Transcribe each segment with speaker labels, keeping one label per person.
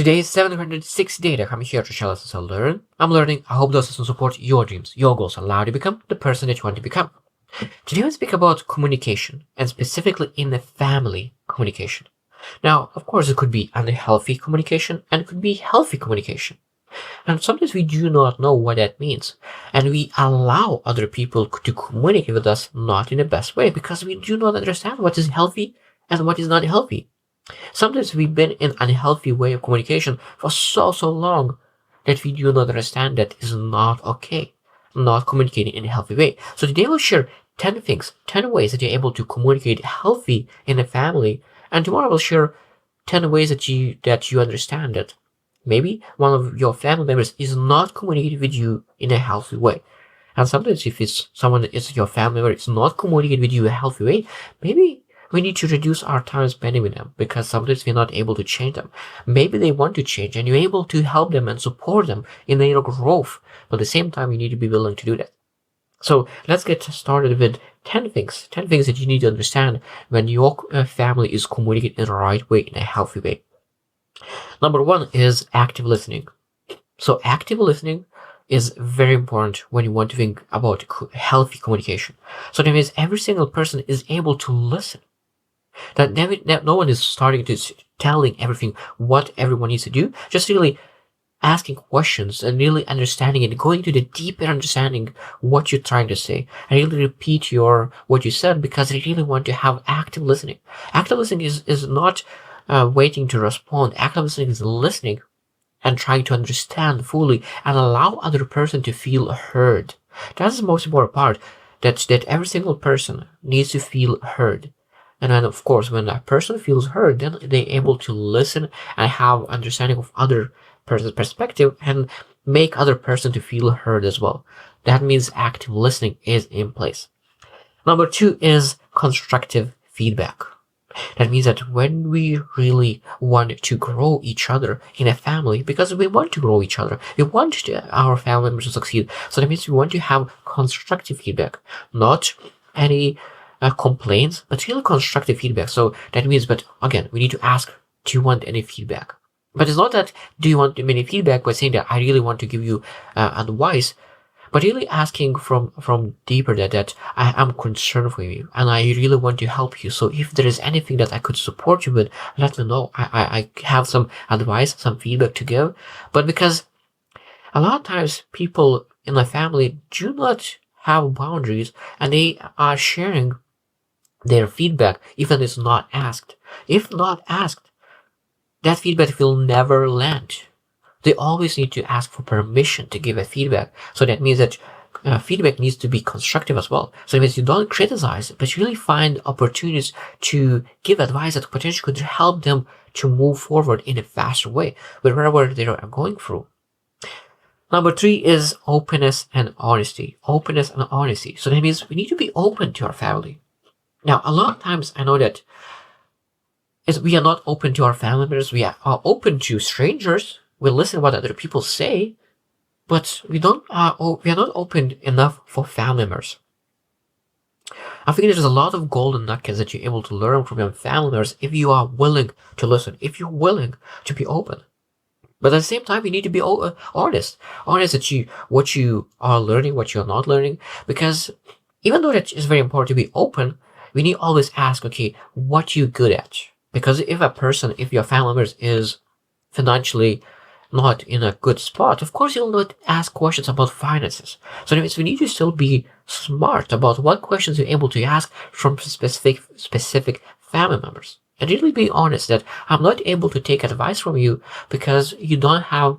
Speaker 1: Today is 706 day that I'm here to share lessons I learn. I'm learning. I hope those lessons support your dreams, your goals, and allow you to become the person that you want to become. Today we speak about communication, and specifically in the family communication. Now, of course, it could be unhealthy communication and it could be healthy communication. And sometimes we do not know what that means. And we allow other people to communicate with us not in the best way because we do not understand what is healthy and what is not healthy. Sometimes we've been in an unhealthy way of communication for so long that we do not understand that is not okay, not communicating in a healthy way. So today we'll share 10 things, 10 ways that you're able to communicate healthy in a family. And tomorrow we'll share 10 ways that you understand that maybe one of your family members is not communicating with you in a healthy way. And sometimes if it's someone that is your family member is not communicating with you in a healthy way, maybe we need to reduce our time spending with them because sometimes we're not able to change them. Maybe they want to change and you're able to help them and support them in their growth. But at the same time, you need to be willing to do that. So let's get started with 10 things that you need to understand when your family is communicating in the right way, in a healthy way. Number one is active listening. So active listening is very important when you want to think about healthy communication. So that means every single person is able to listen. That no one is starting to telling everything what everyone needs to do, just really asking questions and really understanding it, going to the deeper understanding what you're trying to say, and really repeat what you said because they really want to have active listening. Active listening is not waiting to respond. Active listening is listening and trying to understand fully and allow other person to feel heard. That's the most important part. That every single person needs to feel heard. And then, of course, when that person feels heard, then they're able to listen and have understanding of other person's perspective and make other person to feel heard as well. That means active listening is in place. Number two is constructive feedback. That means that when we really want to grow each other in a family, because we want to grow each other, we want our family members to succeed. So that means we want to have constructive feedback, not any complaints, but really constructive feedback. So that means, but again, we need to ask, do you want any feedback? But it's not that, do you want any feedback by saying that I really want to give you advice, but really asking from deeper that I am concerned for you and I really want to help you. So if there is anything that I could support you with, let me know. I have some advice, some feedback to give. But because a lot of times people in my family do not have boundaries and they are sharing their feedback even if it's not asked. If not asked, that feedback will never land. They always need to ask for permission to give a feedback. So that means that feedback needs to be constructive as well. So it means you don't criticize, but you really find opportunities to give advice that potentially could help them to move forward in a faster way, wherever they are going through. Number three is openness and honesty. Openness and honesty. So that means we need to be open to our family. Now, a lot of times I know that we are not open to our family members. We are open to strangers. We listen to what other people say, but we are not open enough for family members. I think there's a lot of golden nuggets that you're able to learn from your family members if you are willing to listen, if you're willing to be open. But at the same time, you need to be honest that what you are learning, what you're not learning, because even though that is very important to be open, we need to always ask, okay, what you good at? Because if your family member is financially not in a good spot, of course you'll not ask questions about finances. So that means we need to still be smart about what questions you're able to ask from specific family members. And really be honest that I'm not able to take advice from you because you don't have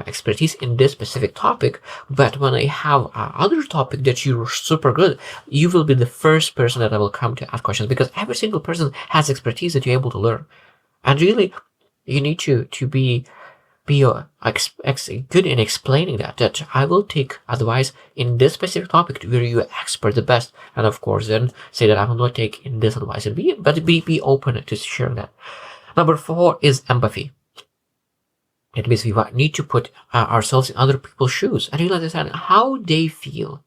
Speaker 1: expertise in this specific topic, but when I have other topic that you're super good, you will be the first person that I will come to ask questions, because every single person has expertise that you're able to learn. And really, you need to be good in explaining that I will take advice in this specific topic where you're expert the best, and of course then say that I will not take in this advice, but be open to sharing that. Number four is empathy. It means we need to put ourselves in other people's shoes and really understand how they feel.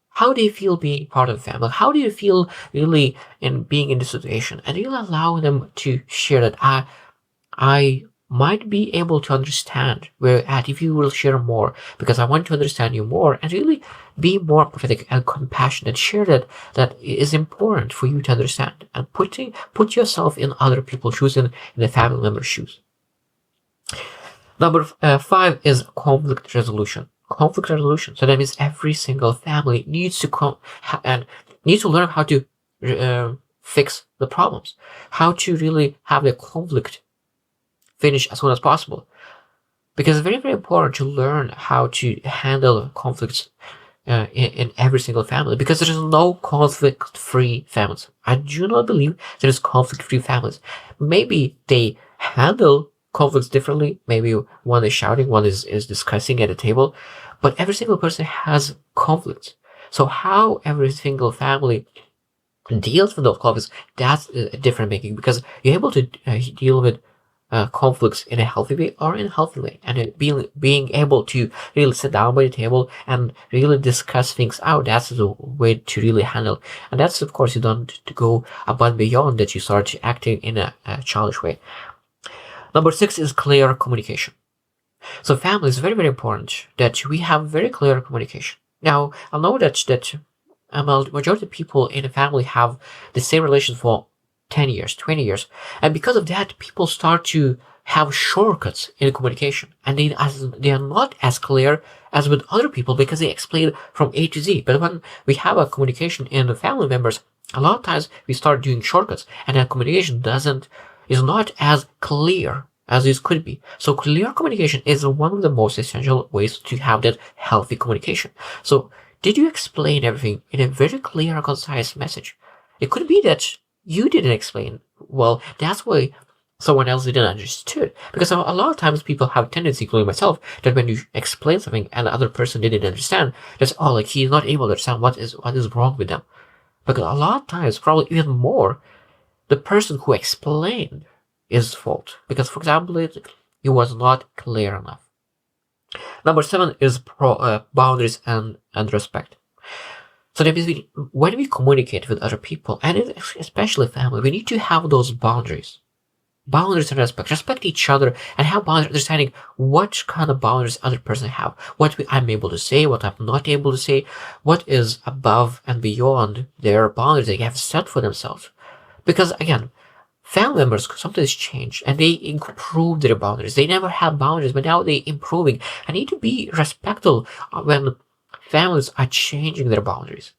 Speaker 1: How do you feel being part of the family? How do you feel really in being in this situation? And really allow them to share that I might be able to understand where at if you will share more, because I want to understand you more and really be more empathetic and compassionate. Share that is important for you to understand, and put yourself in other people's shoes, in the family member's shoes. Number 5 is conflict resolution. Conflict resolution. So that means every single family needs to needs to learn how to fix the problems, how to really have the conflict finish as soon as possible. Because it's very, very important to learn how to handle conflicts in every single family, because there is no conflict-free families. I do not believe there is conflict-free families. Maybe they handle conflicts differently. Maybe one is shouting, one is discussing at a table, but every single person has conflicts. So how every single family deals with those conflicts, that's a different making, because you're able to deal with conflicts in a healthy way or in a healthy way, and being able to really sit down by the table and really discuss things out. That's the way to really handle. And that's, of course, you don't to go above and beyond that. You start acting in a childish way. Number 6 is clear communication. So family is very, very important that we have very clear communication. Now, I know that majority of people in a family have the same relation for 10 years, 20 years. And because of that, people start to have shortcuts in communication. And they are not as clear as with other people, because they explain from A to Z. But when we have a communication in the family members, a lot of times we start doing shortcuts, and that communication is not as clear as it could be. So clear communication is one of the most essential ways to have that healthy communication. So did you explain everything in a very clear and concise message? It could be that you didn't explain well. That's why someone else didn't understood. Because a lot of times people have a tendency, including myself, that when you explain something and the other person didn't understand, that's like he's not able to understand what is wrong with them. Because a lot of times, probably even more, the person who explained is fault. Because, for example, it was not clear enough. Number 7 is boundaries and respect. So that means when we communicate with other people, and especially family, we need to have those boundaries. Boundaries and respect. Respect each other and have boundaries, understanding what kind of boundaries other person have. What I'm able to say, what I'm not able to say, what is above and beyond their boundaries they have set for themselves. Because again, family members sometimes change and they improve their boundaries. They never had boundaries, but now they're improving. I need to be respectful when families are changing their boundaries.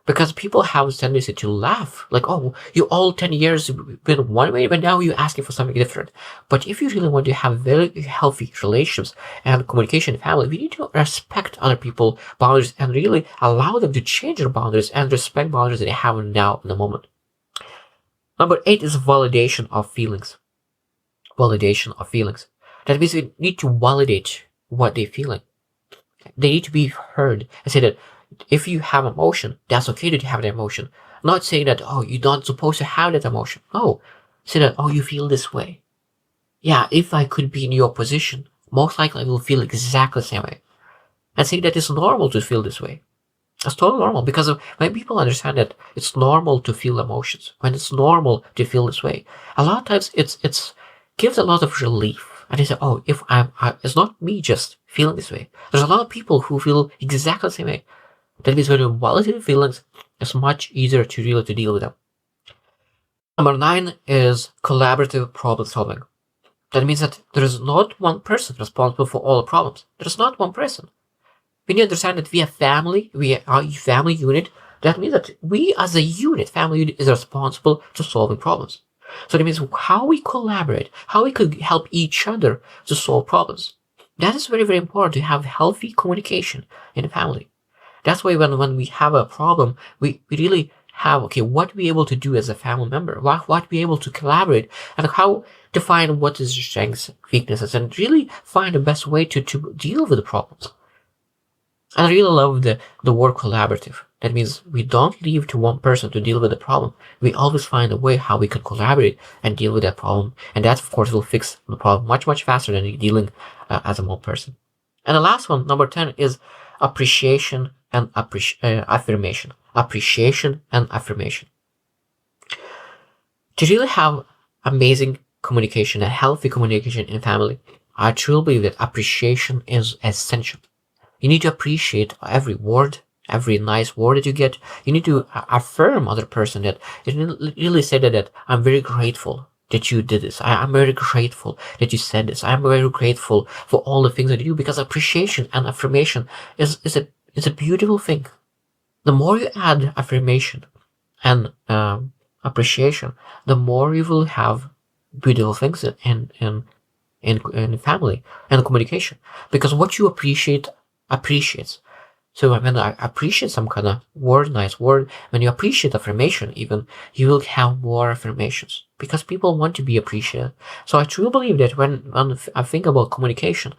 Speaker 1: Because people have a tendency to laugh, like, oh, you all 10 years been one way, but now you're asking for something different. But if you really want to have very healthy relationships and communication in family, we need to respect other people's boundaries and really allow them to change their boundaries and respect boundaries that they have now in the moment. Number 8 is validation of feelings. Validation of feelings. That means we need to validate what they're feeling. They need to be heard and say that if you have emotion, that's okay to have that emotion. Not saying that, oh, you're not supposed to have that emotion. No. Say that, oh, you feel this way. Yeah, if I could be in your position, most likely I will feel exactly the same way. And say that it's normal to feel this way. It's totally normal, because when people understand that it's normal to feel emotions, when it's normal to feel this way, a lot of times it's gives a lot of relief. And they say, oh, if it's not me just feeling this way. There's a lot of people who feel exactly the same way. That means when you validate feelings, it's much easier to really to deal with them. Number 9 is collaborative problem solving. That means that there is not one person responsible for all the problems. There is not one person. We need to understand that we are family, we are a family unit. That means that we as a unit, family unit, is responsible to solving problems. So that means how we collaborate, how we could help each other to solve problems. That is very, very important to have healthy communication in the family. That's why when we have a problem, we really have, okay, what we able to do as a family member, what we able to collaborate, and how to find what is your strengths, weaknesses, and really find the best way to deal with the problems. And I really love the word collaborative. That means we don't leave to one person to deal with the problem. We always find a way how we can collaborate and deal with that problem. And that, of course, will fix the problem much, much faster than dealing as a one person. And the last one, number 10, is appreciation and affirmation. Appreciation and affirmation. To really have amazing communication, a healthy communication in family, I truly believe that appreciation is essential. You need to appreciate every word, every nice word that you get. You need to affirm other person that you really say that I'm very grateful that you did this. I'm very grateful that you said this. I'm very grateful for all the things that you do, because appreciation and affirmation is a beautiful thing. The more you add affirmation and appreciation, the more you will have beautiful things in family and communication. Because what you appreciate appreciates. So when I appreciate some kind of word, nice word, when you appreciate affirmation, even you will have more affirmations because people want to be appreciated. So I truly believe that when I think about communication,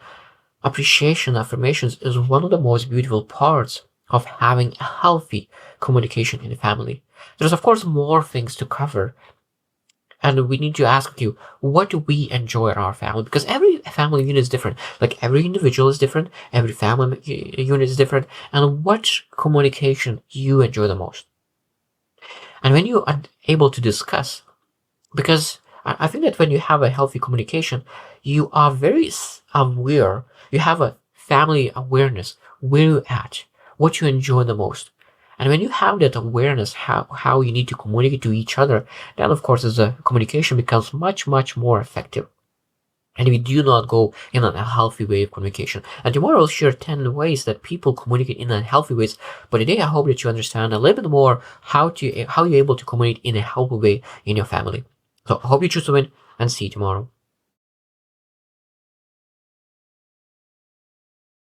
Speaker 1: appreciation, affirmations is one of the most beautiful parts of having a healthy communication in the family. There's of course more things to cover, and we need to ask you, what do we enjoy in our family? Because every family unit is different. Like every individual is different, every family unit is different, and what communication you enjoy the most. And when you are able to discuss, because I think that when you have a healthy communication, you are very aware, you have a family awareness, where you're at, what you enjoy the most. And when you have that awareness, how you need to communicate to each other, then of course the communication becomes much, much more effective. And we do not go in a healthy way of communication. And tomorrow I'll share 10 ways that people communicate in unhealthy ways. But today I hope that you understand a little bit more how you're able to communicate in a healthy way in your family. So I hope you choose to win, and see you tomorrow.